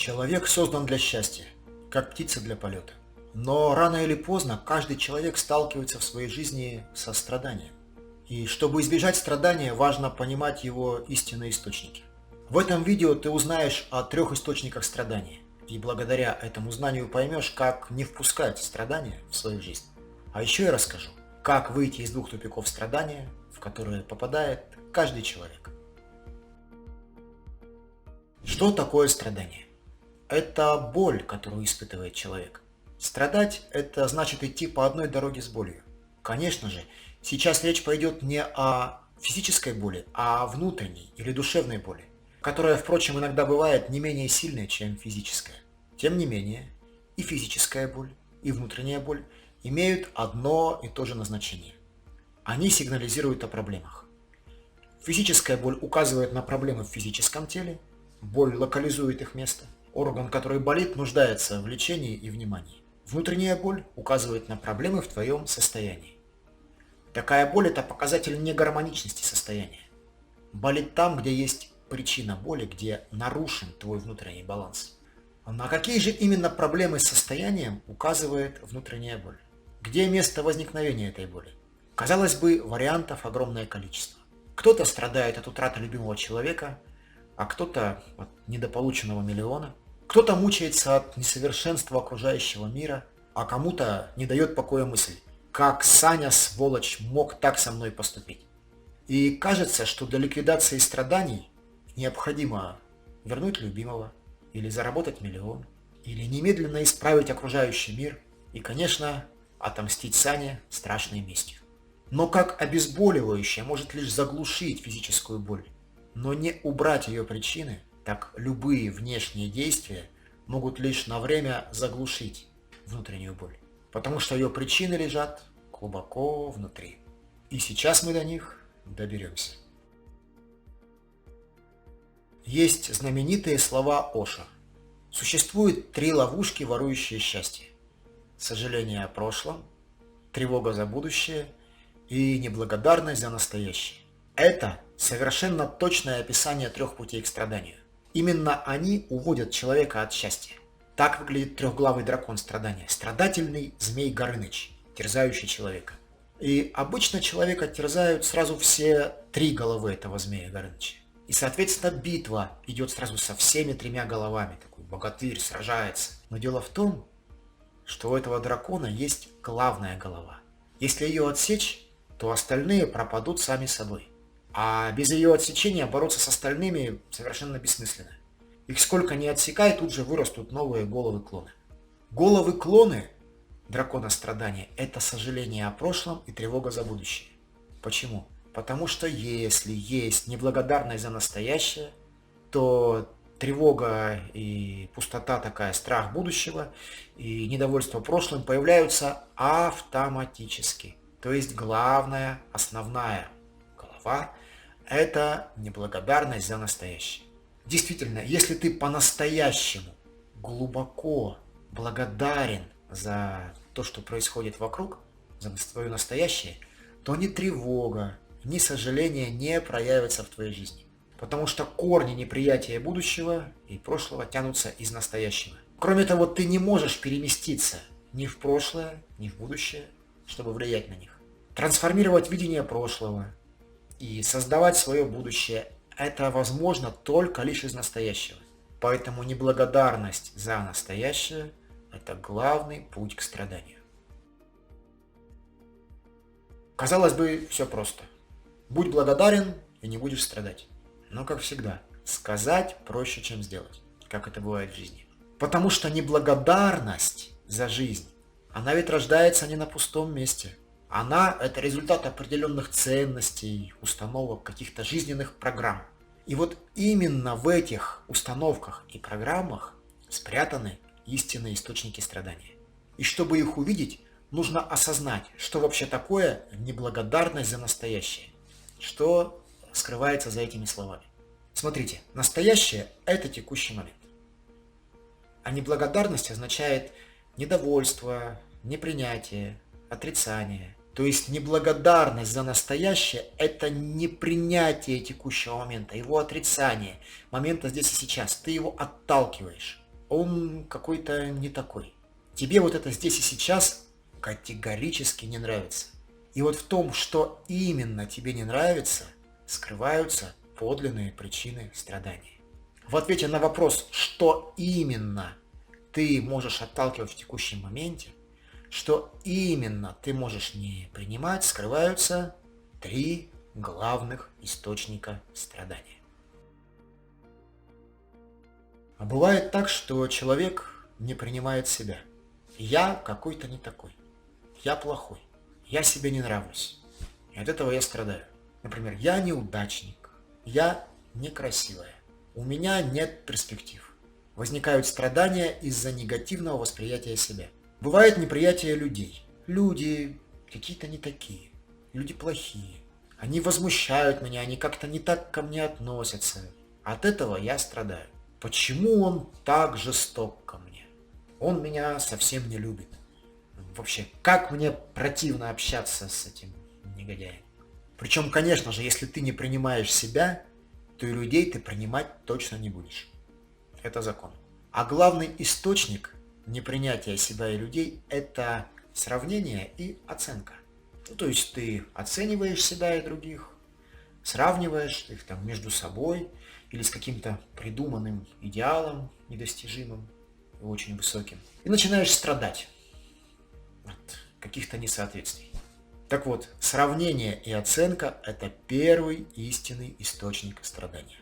Человек создан для счастья, как птица для полета. Но рано или поздно каждый человек сталкивается в своей жизни со страданием. И чтобы избежать страдания, важно понимать его истинные источники. В этом видео ты узнаешь о 3 источниках страдания. И благодаря этому знанию поймешь, как не впускать страдания в свою жизнь. А еще я расскажу, как выйти из 2 тупиков страдания, в которые попадает каждый человек. Что такое страдание? Это боль, которую испытывает человек. Страдать – это значит идти по одной дороге с болью. Конечно же, сейчас речь пойдет не о физической боли, а о внутренней или душевной боли, которая, впрочем, иногда бывает не менее сильной, чем физическая. Тем не менее, и физическая боль, и внутренняя боль имеют одно и то же назначение. Они сигнализируют о проблемах. Физическая боль указывает на проблемы в физическом теле, боль локализует их место. Орган, который болит, нуждается в лечении и внимании. Внутренняя боль указывает на проблемы в твоем состоянии. Такая боль – это показатель негармоничности состояния. Болит там, где есть причина боли, где нарушен твой внутренний баланс. На какие же именно проблемы с состоянием указывает внутренняя боль? Где место возникновения этой боли? Казалось бы, вариантов огромное количество. Кто-то страдает от утраты любимого человека, а кто-то от недополученного миллиона. Кто-то мучается от несовершенства окружающего мира, а кому-то не дает покоя мысль, как Саня, сволочь, мог так со мной поступить. И кажется, что для ликвидации страданий необходимо вернуть любимого, или заработать миллион, или немедленно исправить окружающий мир, и, конечно, отомстить Сане страшной местью. Но как обезболивающее может лишь заглушить физическую боль, но не убрать ее причины, так любые внешние действия могут лишь на время заглушить внутреннюю боль, потому что ее причины лежат глубоко внутри. И сейчас мы до них доберемся. Есть знаменитые слова Оша. Существует 3 ловушки, ворующие счастье. Сожаление о прошлом, тревога за будущее и неблагодарность за настоящее. Это совершенно точное описание 3 путей к страданию. Именно они уводят человека от счастья. Так выглядит 3-главый дракон страдания. Страдательный змей Горыныч, терзающий человека. И обычно человека терзают сразу все 3 головы этого змея Горыныча. И, соответственно, битва идет сразу со всеми 3 головами. Такой богатырь сражается. Но дело в том, что у этого дракона есть главная голова. Если ее отсечь, то остальные пропадут сами собой. А без ее отсечения бороться с остальными совершенно бессмысленно. Их сколько ни отсекай, тут же вырастут новые головы-клоны. Головы-клоны дракона страдания – это сожаление о прошлом и тревога за будущее. Почему? Потому что если есть неблагодарность за настоящее, то тревога и пустота такая, страх будущего и недовольство прошлым появляются автоматически. То есть главная, основная голова – это неблагодарность за настоящее. Действительно, если ты по-настоящему глубоко благодарен за то, что происходит вокруг, за твое настоящее, то ни тревога, ни сожаление не проявятся в твоей жизни. Потому что корни неприятия будущего и прошлого тянутся из настоящего. Кроме того, ты не можешь переместиться ни в прошлое, ни в будущее, чтобы влиять на них. Трансформировать видение прошлого и создавать свое будущее – это возможно только лишь из настоящего. Поэтому неблагодарность за настоящее – это главный путь к страданию. Казалось бы, все просто. Будь благодарен и не будешь страдать. Но, как всегда, сказать проще, чем сделать, как это бывает в жизни. Потому что неблагодарность за жизнь, она ведь рождается не на пустом месте. Она – это результат определенных ценностей, установок, каких-то жизненных программ. И вот именно в этих установках и программах спрятаны истинные источники страдания. И чтобы их увидеть, нужно осознать, что вообще такое неблагодарность за настоящее. Что скрывается за этими словами. Смотрите, настоящее – это текущий момент. А неблагодарность означает недовольство, непринятие, отрицание. То есть неблагодарность за настоящее – это непринятие текущего момента, его отрицание, момента здесь и сейчас. Ты его отталкиваешь. он какой-то не такой. Тебе вот это здесь и сейчас категорически не нравится. И вот в том, что именно тебе не нравится, скрываются подлинные причины страданий. В ответе на вопрос, что именно ты можешь отталкивать в текущем моменте, что именно ты можешь не принимать, скрываются три главных источника страдания. А бывает так, что человек не принимает себя. Я какой-то не такой. Я плохой. Я себе не нравлюсь. И от этого я страдаю. Например, я неудачник. Я некрасивая. У меня нет перспектив. Возникают страдания из-за негативного восприятия себя. Бывает неприятие людей. Люди какие-то не такие. Люди плохие. Они возмущают меня, они как-то не так ко мне относятся. От этого я страдаю. Почему он так жесток ко мне? Он меня совсем не любит. Вообще, как мне противно общаться с этим негодяем. Причем, конечно же, если ты не принимаешь себя, то и людей ты принимать точно не будешь. Это закон. А главный источник непринятия себя и людей – это сравнение и оценка. Ну, то есть ты оцениваешь себя и других, сравниваешь их там между собой или с каким-то придуманным идеалом недостижимым и очень высоким. И начинаешь страдать от каких-то несоответствий. Так вот, сравнение и оценка – это первый истинный источник страдания.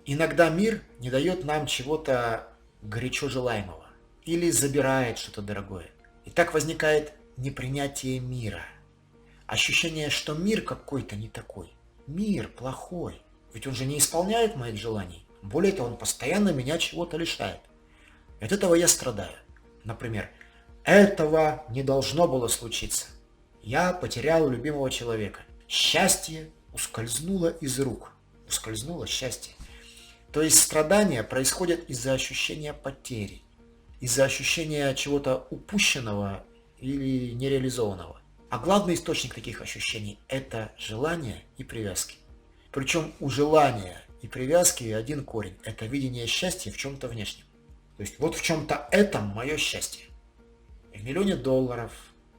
Иногда мир не дает нам чего-то горячо желаемого или забирает что-то дорогое. И так возникает непринятие мира. Ощущение, что мир какой-то не такой. Мир плохой. Ведь он же не исполняет моих желаний. Более того, он постоянно меня чего-то лишает. И от этого я страдаю. Например, этого не должно было случиться. Я потерял любимого человека. Счастье ускользнуло из рук. Ускользнуло счастье. То есть страдания происходят из-за ощущения потери, из-за ощущения чего-то упущенного или нереализованного. А главный источник таких ощущений – это желание и привязки. Причем у желания и привязки один корень – это видение счастья в чем-то внешнем. То есть вот в чем-то этом мое счастье. В $1 000 000,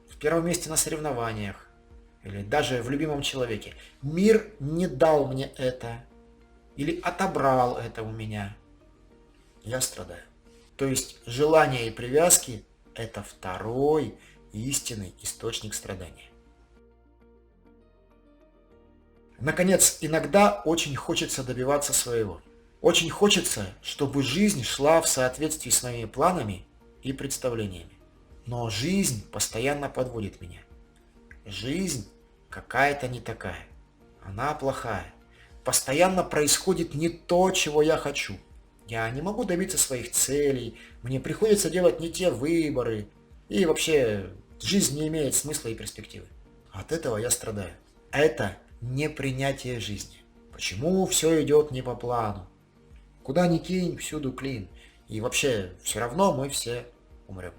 в первом месте на соревнованиях или даже в любимом человеке. Мир не дал мне это или отобрал это у меня. Я страдаю. То есть желание и привязки – это второй истинный источник страдания. Наконец, иногда очень хочется добиваться своего. Очень хочется, чтобы жизнь шла в соответствии с моими планами и представлениями. Но жизнь постоянно подводит меня. Жизнь какая-то не такая. Она плохая. Постоянно происходит не то, чего я хочу. Я не могу добиться своих целей, мне приходится делать не те выборы, и вообще жизнь не имеет смысла и перспективы. От этого я страдаю. Это непринятие жизни. Почему все идет не по плану? Куда ни кинь, всюду клин. И вообще, все равно мы все умрем.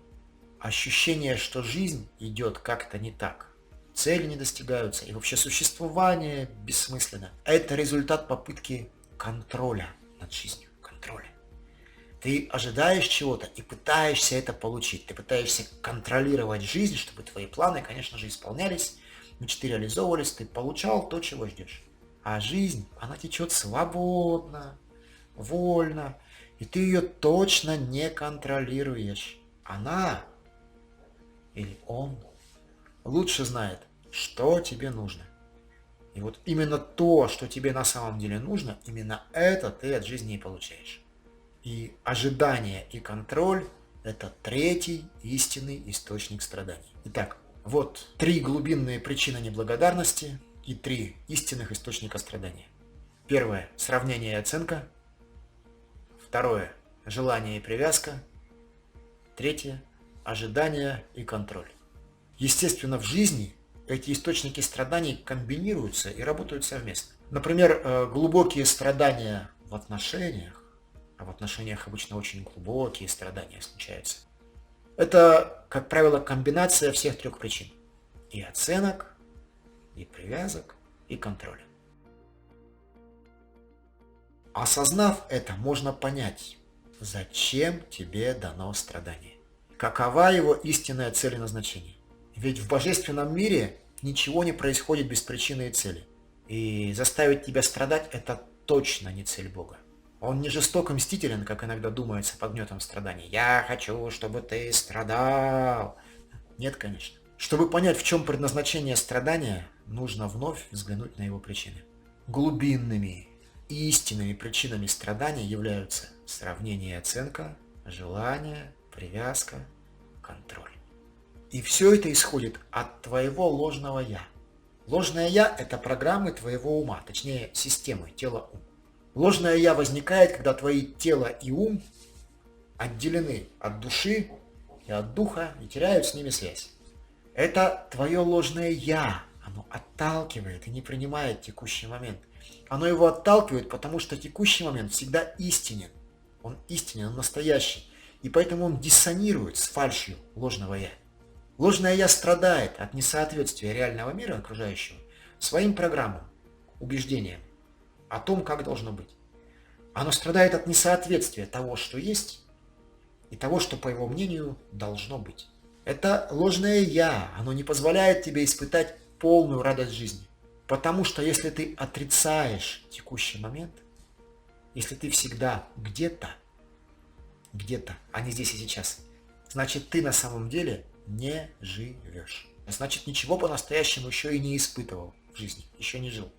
Ощущение, что жизнь идет как-то не так. Цели не достигаются, и вообще существование бессмысленно. Это результат попытки контроля над жизнью. Контроля. Ты ожидаешь чего-то и пытаешься это получить. Ты пытаешься контролировать жизнь, чтобы твои планы, конечно же, исполнялись, мечты реализовывались, ты получал то, чего ждешь. А жизнь, она течет свободно, вольно, и ты ее точно не контролируешь. Она или он лучше знает, что тебе нужно. И вот именно то, что тебе на самом деле нужно, именно это ты от жизни и получаешь. И ожидание и контроль – это третий истинный источник страданий. Итак, вот 3 глубинные причины неблагодарности и 3 истинных источника страдания. Первое – сравнение и оценка. Второе – желание и привязка. Третье – ожидание и контроль. Естественно, в жизни эти источники страданий комбинируются и работают совместно. Например, глубокие страдания в отношениях, а в отношениях обычно очень глубокие страдания случаются. Это, как правило, комбинация всех 3 причин. И оценок, и привязок, и контроля. Осознав это, можно понять, зачем тебе дано страдание. Какова его истинная цель и назначение. Ведь в божественном мире ничего не происходит без причины и цели. И заставить тебя страдать – это точно не цель Бога. Он не жесток и мстителен, как иногда думается под гнетом страданий. «Я хочу, чтобы ты страдал». Нет, конечно. Чтобы понять, в чем предназначение страдания, нужно вновь взглянуть на его причины. Глубинными и истинными причинами страдания являются сравнение и оценка, желание, привязка, контроль. И все это исходит от твоего ложного «я». Ложное «я» – это программы твоего ума, точнее системы тело-ум. Ложное «я» возникает, когда твои тело и ум отделены от души и от духа и теряют с ними связь. Это твое ложное «я». Оно отталкивает и не принимает текущий момент. Оно его отталкивает, потому что текущий момент всегда истинен. Он истинен, он настоящий. И поэтому он диссонирует с фальшью ложного «я». Ложное «я» страдает от несоответствия реального мира окружающего своим программам, убеждениям о том, как должно быть. Оно страдает от несоответствия того, что есть, и того, что, по его мнению, должно быть. Это ложное «я», оно не позволяет тебе испытать полную радость жизни. Потому что если ты отрицаешь текущий момент, если ты всегда где-то, а не здесь и сейчас, значит ты на самом деле не живешь. Значит ничего по-настоящему еще и не испытывал в жизни, еще не жил.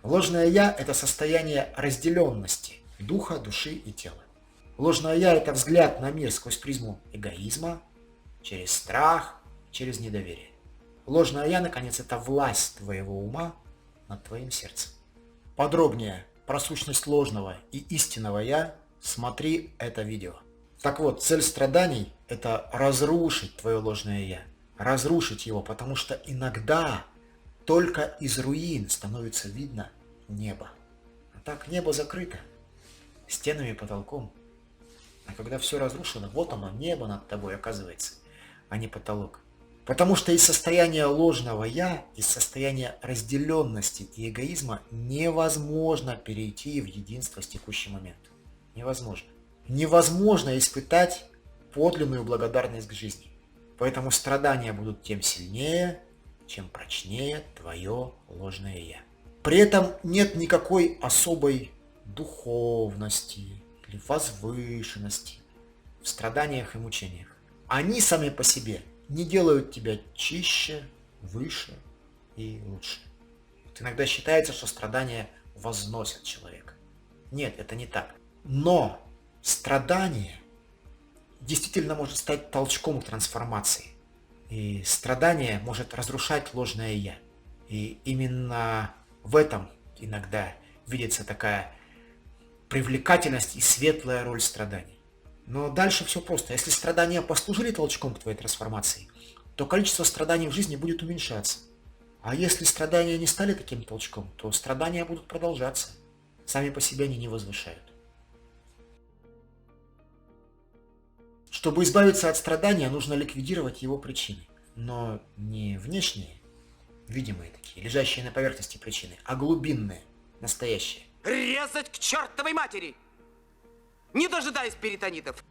Ложное «я» – это состояние разделенности духа, души и тела. Ложное «я» – это взгляд на мир сквозь призму эгоизма, через страх, через недоверие. Ложное «я», наконец, это власть твоего ума над твоим сердцем. Подробнее про сущность ложного и истинного «я» смотри это видео. Так вот, цель страданий – это разрушить твое ложное «я». Разрушить его, потому что иногда только из руин становится видно небо. А так небо закрыто стенами и потолком. А когда все разрушено, вот оно, небо над тобой оказывается, а не потолок. Потому что из состояния ложного «я», из состояния разделенности и эгоизма невозможно перейти в единство с текущим моментом. Невозможно. Невозможно испытать подлинную благодарность к жизни. Поэтому страдания будут тем сильнее, чем прочнее твое ложное «я». При этом нет никакой особой духовности или возвышенности в страданиях и мучениях. Они сами по себе не делают тебя чище, выше и лучше. Вот иногда считается, что страдания возносят человека. Нет, это не так. Но страдание действительно может стать толчком к трансформации. И страдание может разрушать ложное «я». И именно в этом иногда видится такая привлекательность и светлая роль страданий. Но дальше все просто. Если страдания послужили толчком к твоей трансформации, то количество страданий в жизни будет уменьшаться. А если страдания не стали таким толчком, то страдания будут продолжаться. Сами по себе они не возвышают. Чтобы избавиться от страдания, нужно ликвидировать его причины. Но не внешние, видимые такие, лежащие на поверхности причины, а глубинные, настоящие. Резать к чертовой матери! Не дожидаясь перитонитов.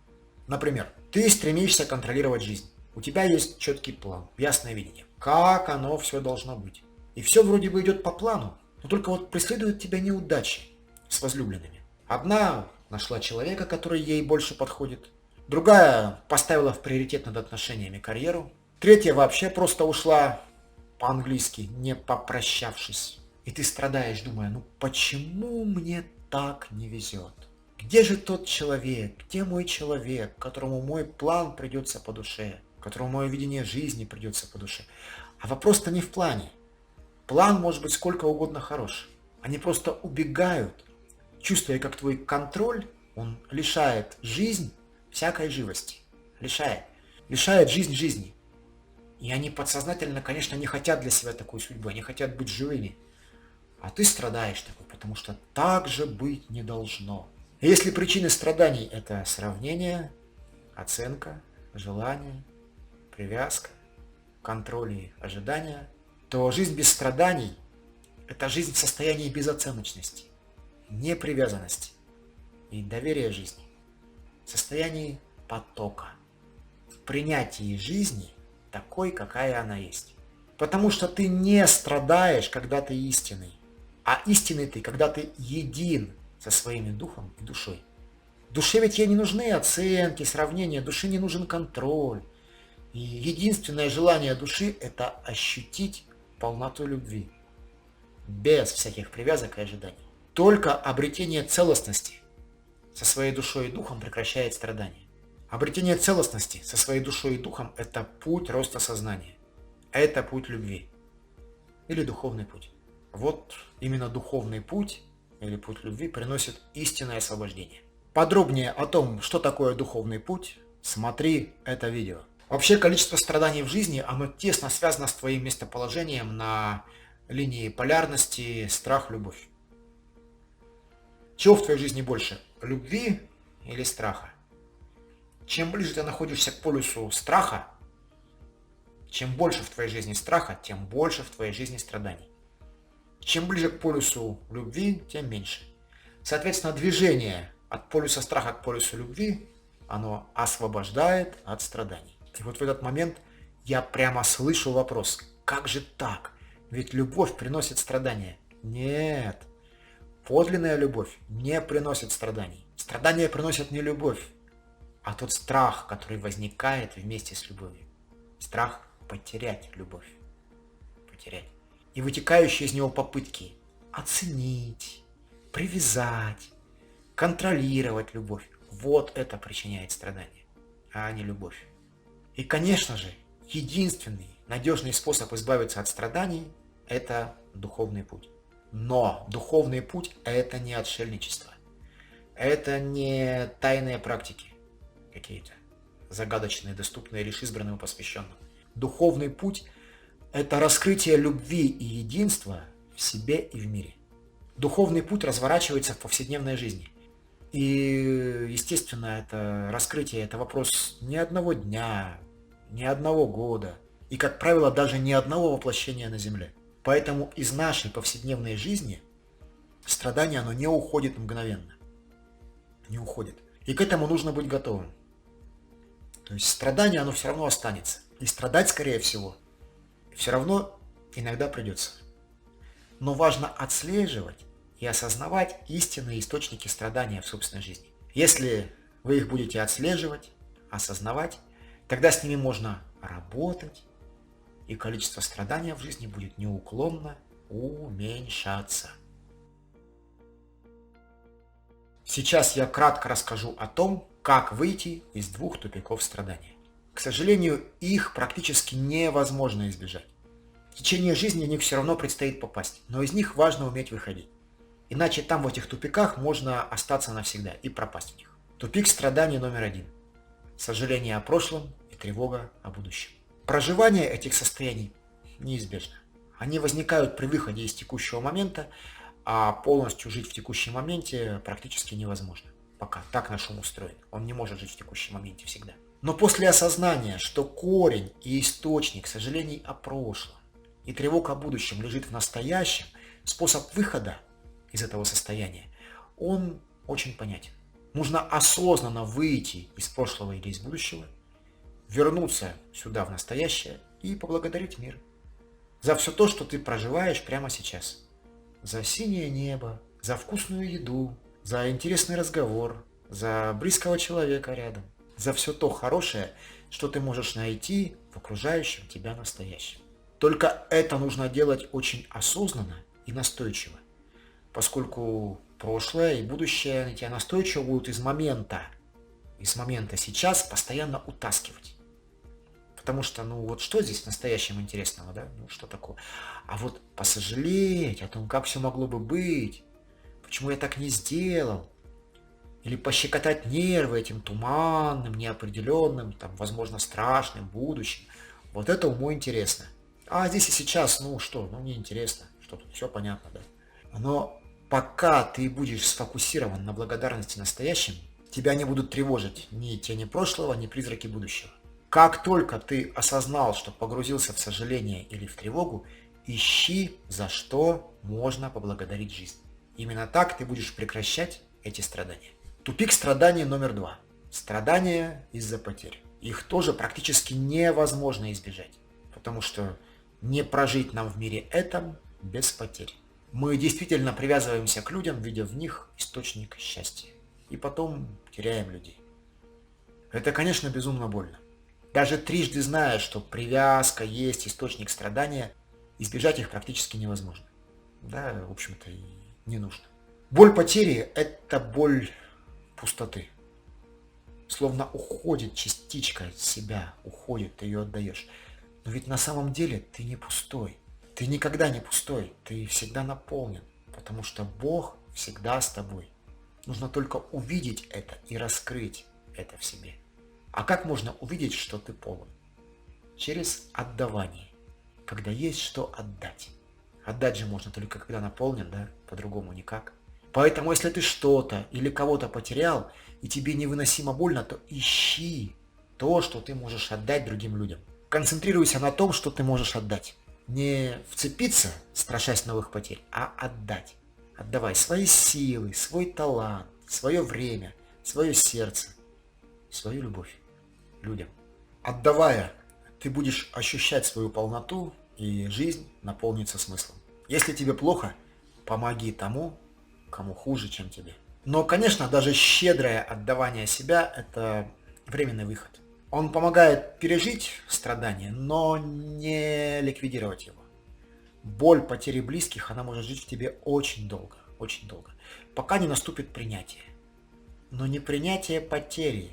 Например, ты стремишься контролировать жизнь. У тебя есть четкий план, ясное видение, как оно все должно быть. И все вроде бы идет по плану, но только вот преследуют тебя неудачи с возлюбленными. Одна нашла человека, который ей больше подходит. Другая поставила в приоритет над отношениями карьеру. Третья вообще просто ушла по-английски, не попрощавшись. И ты страдаешь, думая, ну почему мне так не везет? Где же тот человек, где мой человек, которому мой план придется по душе, которому мое видение жизни придется по душе? А вопрос-то не в плане. План может быть сколько угодно хорош. Они просто убегают, чувствуя, как твой контроль, он лишает жизнь всякой живости. Лишает жизнь жизни. И они подсознательно, конечно, не хотят для себя такой судьбы, они хотят быть живыми. А ты страдаешь такой, потому что так же быть не должно. И если причины страданий – это сравнение, оценка, желание, привязка, контроль и ожидания, то жизнь без страданий – это жизнь в состоянии безоценочности, непривязанности, и доверия жизни, в состоянии потока, в принятии жизни такой, какая она есть. Потому что ты не страдаешь, когда ты истинный, а истинный ты, когда ты един со своим духом и душой. Душе ведь ей не нужны оценки, сравнения, душе не нужен контроль. И единственное желание души – это ощутить полноту любви, без всяких привязок и ожиданий. Только обретение целостности со своей душой и духом прекращает страдания. Обретение целостности со своей душой и духом – это путь роста сознания. Это путь любви. Или духовный путь. Вот именно духовный путь или путь любви приносит истинное освобождение. Подробнее о том, что такое духовный путь, смотри это видео. Вообще количество страданий в жизни, оно тесно связано с твоим местоположением на линии полярности страх-любовь. Чего в твоей жизни больше? Любви или страха? Чем ближе ты находишься к полюсу страха, чем больше в твоей жизни страха, тем больше в твоей жизни страданий. Чем ближе к полюсу любви, тем меньше. Соответственно, движение от полюса страха к полюсу любви, оно освобождает от страданий. И вот в этот момент я прямо слышу вопрос: как же так? Ведь любовь приносит страдания. Нет. Подлинная любовь не приносит страданий. Страдания приносят не любовь, а тот страх, который возникает вместе с любовью. Страх потерять любовь. Потерять. И вытекающие из него попытки оценить, привязать, контролировать любовь. Вот это причиняет страдания, а не любовь. И, конечно же, единственный надежный способ избавиться от страданий – это духовный путь. Но духовный путь – это не отшельничество. Это не тайные практики какие-то, загадочные, доступные лишь избранным и посвященным. Духовный путь – это раскрытие любви и единства в себе и в мире. Духовный путь разворачивается в повседневной жизни. И, естественно, это раскрытие – это вопрос не одного дня, не одного года. И, как правило, даже не одного воплощения на Земле. Поэтому из нашей повседневной жизни страдание, оно не уходит мгновенно. Не уходит. И к этому нужно быть готовым. То есть страдание, оно все равно останется. И страдать, скорее всего, все равно иногда придется. Но важно отслеживать и осознавать истинные источники страдания в собственной жизни. Если вы их будете отслеживать, осознавать, тогда с ними можно работать, и количество страдания в жизни будет неуклонно уменьшаться. Сейчас я кратко расскажу о том, как выйти из двух тупиков страдания. К сожалению, их практически невозможно избежать. В течение жизни в них все равно предстоит попасть, но из них важно уметь выходить. Иначе там, в этих тупиках, можно остаться навсегда и пропасть в них. Тупик страданий номер 1. Сожаление о прошлом и тревога о будущем. Проживание этих состояний неизбежно. Они возникают при выходе из текущего момента, а полностью жить в текущем моменте практически невозможно. Пока так наш ум устроен. Он не может жить в текущем моменте всегда. Но после осознания, что корень и источник сожалений о прошлом и тревог о будущем лежит в настоящем, способ выхода из этого состояния, он очень понятен. Нужно осознанно выйти из прошлого или из будущего, вернуться сюда в настоящее и поблагодарить мир за все то, что ты проживаешь прямо сейчас. За синее небо, за вкусную еду, за интересный разговор, за близкого человека рядом, за все то хорошее, что ты можешь найти в окружающем тебя настоящем. Только это нужно делать очень осознанно и настойчиво, поскольку прошлое и будущее на тебя настойчиво будут из момента сейчас постоянно утаскивать. Потому что, вот что здесь в настоящем интересного, да? Что такое? А вот посожалеть о том, как все могло бы быть, почему я так не сделал, или пощекотать нервы этим туманным, неопределенным, возможно, страшным будущим. Вот это уму интересно. А здесь и сейчас, неинтересно, что тут все понятно, да? Но пока ты будешь сфокусирован на благодарности настоящим, тебя не будут тревожить ни тени прошлого, ни призраки будущего. Как только ты осознал, что погрузился в сожаление или в тревогу, ищи, за что можно поблагодарить жизнь. Именно так ты будешь прекращать эти страдания. Тупик страданий номер 2. Страдания из-за потерь. Их тоже практически невозможно избежать, потому что не прожить нам в мире этом без потерь. Мы действительно привязываемся к людям, видя в них источник счастья, и потом теряем людей. Это, конечно, безумно больно. Даже трижды зная, что привязка есть источник страдания, избежать их практически невозможно. Да, в общем-то, и не нужно. Боль потери – это боль пустоты. Словно уходит частичка себя, уходит, ты ее отдаешь. Но ведь на самом деле ты не пустой. Ты никогда не пустой, ты всегда наполнен, потому что Бог всегда с тобой. Нужно только увидеть это и раскрыть это в себе. А как можно увидеть, что ты полон? Через отдавание, когда есть что отдать. Отдать же можно только когда наполнен, да? По-другому никак. Поэтому, если ты что-то или кого-то потерял, и тебе невыносимо больно, то ищи то, что ты можешь отдать другим людям. Концентрируйся на том, что ты можешь отдать. Не вцепиться, страшась новых потерь, а отдать. Отдавай свои силы, свой талант, свое время, свое сердце, свою любовь людям. Отдавая, ты будешь ощущать свою полноту, и жизнь наполнится смыслом. Если тебе плохо, помоги тому, кому хуже, чем тебе. Но, конечно, даже щедрое отдавание себя – это временный выход. Он помогает пережить страдания, но не ликвидировать его. Боль потери близких, она может жить в тебе очень долго, пока не наступит принятие. Но не принятие потери,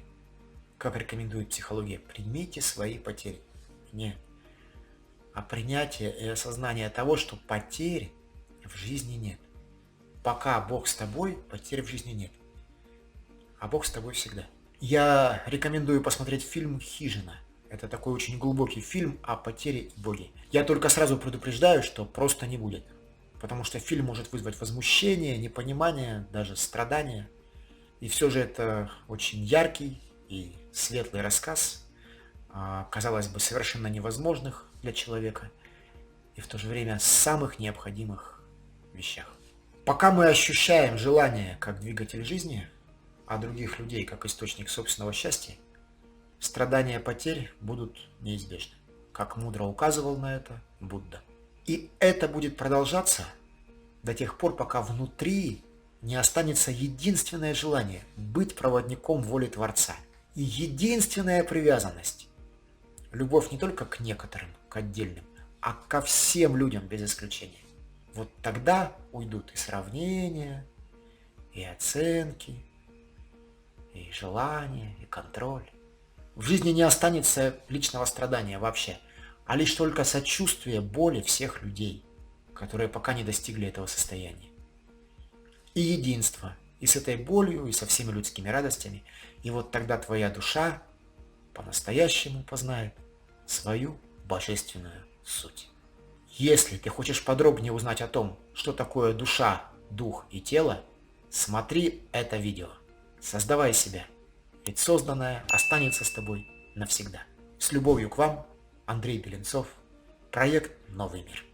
как рекомендует психология. Примите свои потери. Нет. А принятие и осознание того, что потерь в жизни нет. Пока Бог с тобой, потерь в жизни нет. А Бог с тобой всегда. Я рекомендую посмотреть фильм «Хижина». Это такой очень глубокий фильм о потере и Боге. Я только сразу предупреждаю, что просто не будет. Потому что фильм может вызвать возмущение, непонимание, даже страдания. И все же это очень яркий и светлый рассказ о, казалось бы, совершенно невозможных для человека и в то же время самых необходимых вещах. Пока мы ощущаем желание как двигатель жизни, а других людей как источник собственного счастья, страдания потерь будут неизбежны, как мудро указывал на это Будда. И это будет продолжаться до тех пор, пока внутри не останется единственное желание быть проводником воли Творца. И единственная привязанность – любовь не только к некоторым, к отдельным, а ко всем людям без исключения. Вот тогда уйдут и сравнения, и оценки, и желания, и контроль. В жизни не останется личного страдания вообще, а лишь только сочувствие боли всех людей, которые пока не достигли этого состояния. И единство и с этой болью, и со всеми людскими радостями. И вот тогда твоя душа по-настоящему познает свою божественную суть. Если ты хочешь подробнее узнать о том, что такое душа, дух и тело, смотри это видео. Создавай себя, ведь созданное останется с тобой навсегда. С любовью к вам, Андрей Беленцов, проект «Новый мир».